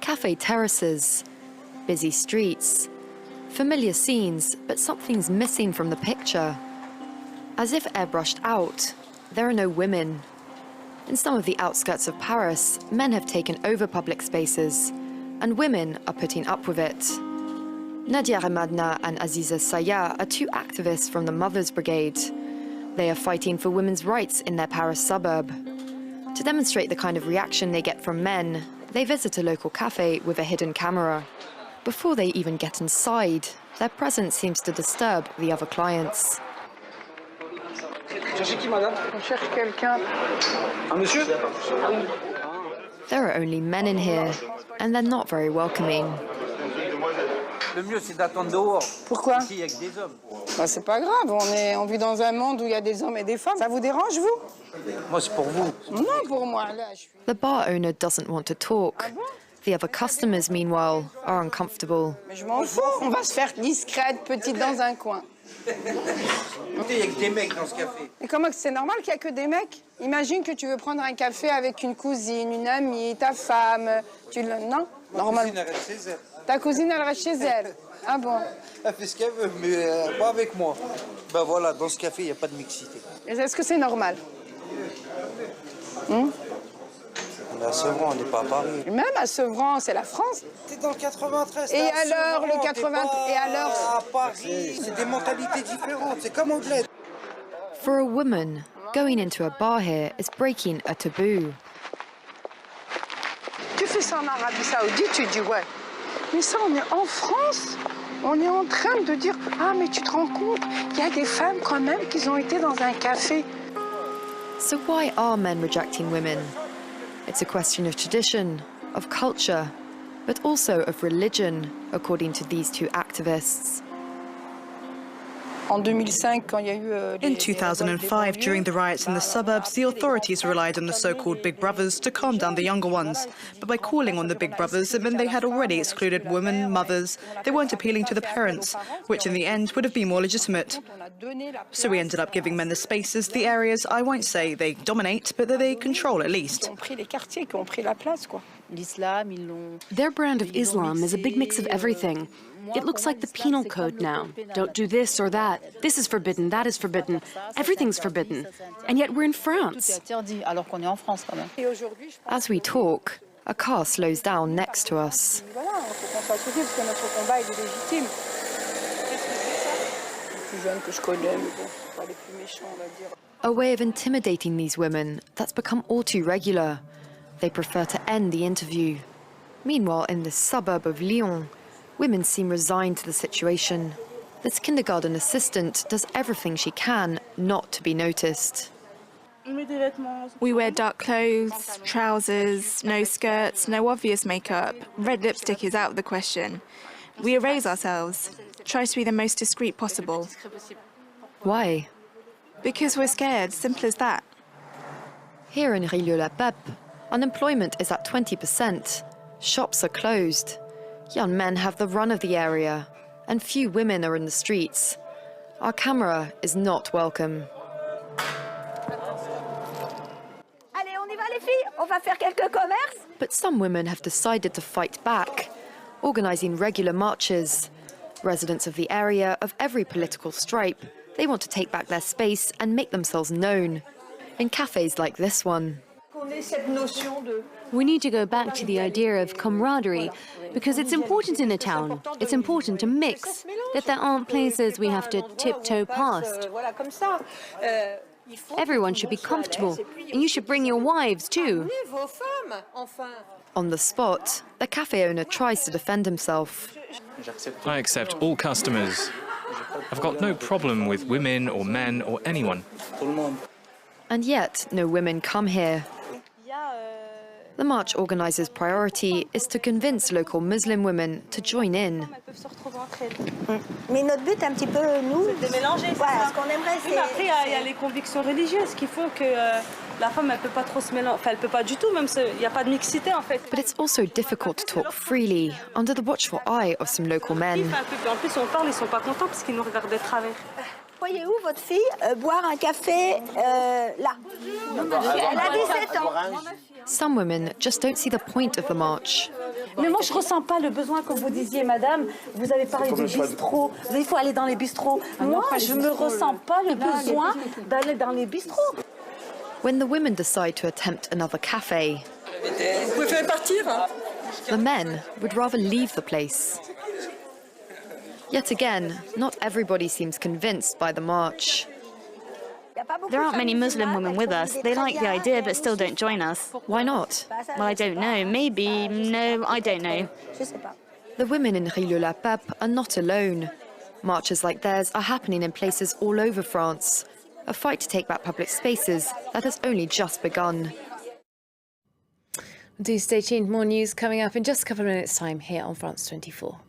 Cafe terraces, busy streets, familiar scenes, but something's missing from the picture. As if airbrushed out, there are no women. In some of the outskirts of Paris, men have taken over public spaces, and women are putting up with it. Nadia Ramadna and Aziza Saya are two activists from the Mothers Brigade. They are fighting for women's rights in their Paris suburb. To demonstrate the kind of reaction they get from men, they visit a local cafe with a hidden camera. Before they even get inside, their presence seems to disturb the other clients. Cherchez qui, madame? On cherche quelqu'un. Un monsieur? There are only men in here, and they're not very welcoming. Le mieux, c'est d'attendre dehors. Pourquoi? Ici, il y a que des hommes. Bah, c'est pas grave, on vit dans un monde où il y a des hommes et des femmes. Ça vous dérange, vous? Moi, c'est pour vous. Non, pour moi, là, je suis... The bar owner doesn't want to talk. The other customers, meanwhile, are uncomfortable. Mais je m'en fous, on va se faire discrète, petite, dans un coin. Il y a que des mecs dans ce café. Et comment c'est normal qu'il n'y a que des mecs? Imagine que tu veux prendre un café avec une cousine, une amie, ta femme. Non? Normal. Elle reste chez elle. Ta cousine, elle reste chez elle. Ah bon? Elle fait ce qu'elle veut, mais pas avec moi. Ben voilà, dans ce café, il n'y a pas de mixité. Est-ce que c'est normal? À Sevran, on n'est pas à Paris. Même à Sevran, c'est la France. T'es dans le 93. Et alors, le 80... Et alors? À Paris, c'est des mentalités différentes. C'est comme au bled. For a woman, going into a bar here is breaking a taboo. Tu fais ça en Arabie Saoudite, tu dis ouais. Mais ça, on est en France. On est en train de dire, ah, mais tu te rends compte, il y a des femmes quand même qui ont été dans un café. So why are men rejecting women? It's a question of tradition, of culture, but also of religion, according to these two activists. En 2005, quand il y a eu In 2005, during the riots in the suburbs, the authorities relied on the so-called Big Brothers to calm down the younger ones. But by calling on the Big Brothers, it meant they had already excluded women, mothers. They weren't appealing to the parents, which in the end would have been more legitimate. So we ended up giving men the spaces, the areas, I won't say they dominate, but that they control at least. Their brand of Islam is a big mix of everything. It looks like the penal code now. Don't do this or that. This is forbidden, that is forbidden. Everything's forbidden. And yet we're in France. As we talk, a car slows down next to us. A way of intimidating these women that's become all too regular. They prefer to end the interview. Meanwhile, in this suburb of Lyon, women seem resigned to the situation. This kindergarten assistant does everything she can not to be noticed. We wear dark clothes, trousers, no skirts, no obvious makeup. Red lipstick is out of the question. We erase ourselves, try to be the most discreet possible. Why? Because we're scared, simple as that. Here in Rieux-la-Pape, unemployment is at 20%. Shops are closed. Young men have the run of the area, and few women are in the streets. Our camera is not welcome. Allez, on y va les filles, on va faire quelques commerces. But some women have decided to fight back, organising regular marches. Residents of the area, of every political stripe, they want to take back their space and make themselves known. In cafes like this one. We need to go back to the idea of camaraderie, because it's important in a town. It's important to mix, that there aren't places we have to tiptoe past. Everyone should be comfortable, and you should bring your wives too. On the spot, the cafe owner tries to defend himself. I accept all customers. I've got no problem with women or men or anyone. And yet, no women come here. The march organizers' priority is to convince local Muslim women to join in. Mais notre but un petit peu nous, c'est de mélanger. Voilà, ce qu'on aimerait c'est. Oui, après il y a les convictions religieuses qui font que la femme elle peut pas trop se mélanger, enfin elle peut pas du tout, même il y a pas de mixité en fait. But it's also difficult to talk freely under the watchful eye of some local men. En plus on parle, ils sont pas contents parce qu'ils nous regardent de travers. Voyez où votre fille boire un café là. Elle a 17 ans. Some women just don't see the point of the march. Mais moi, je ressens pas le besoin, comme vous disiez, madame. Vous avez parlé du bistrot. Il faut aller dans les bistrots. Moi, je me ressens pas le besoin d'aller dans les bistrots. When the women decide to attempt another cafe, Vous préférez partir? the men would rather leave the place. Yet again, not everybody seems convinced by the march. There aren't many Muslim women with us. They like the idea but still don't join us. Why not? Well, I don't know. Maybe. No, I don't know. The women in Rue la Pape are not alone. Marches like theirs are happening in places all over France. A fight to take back public spaces that has only just begun. Do stay tuned. More news coming up in just a couple of minutes' time here on France 24.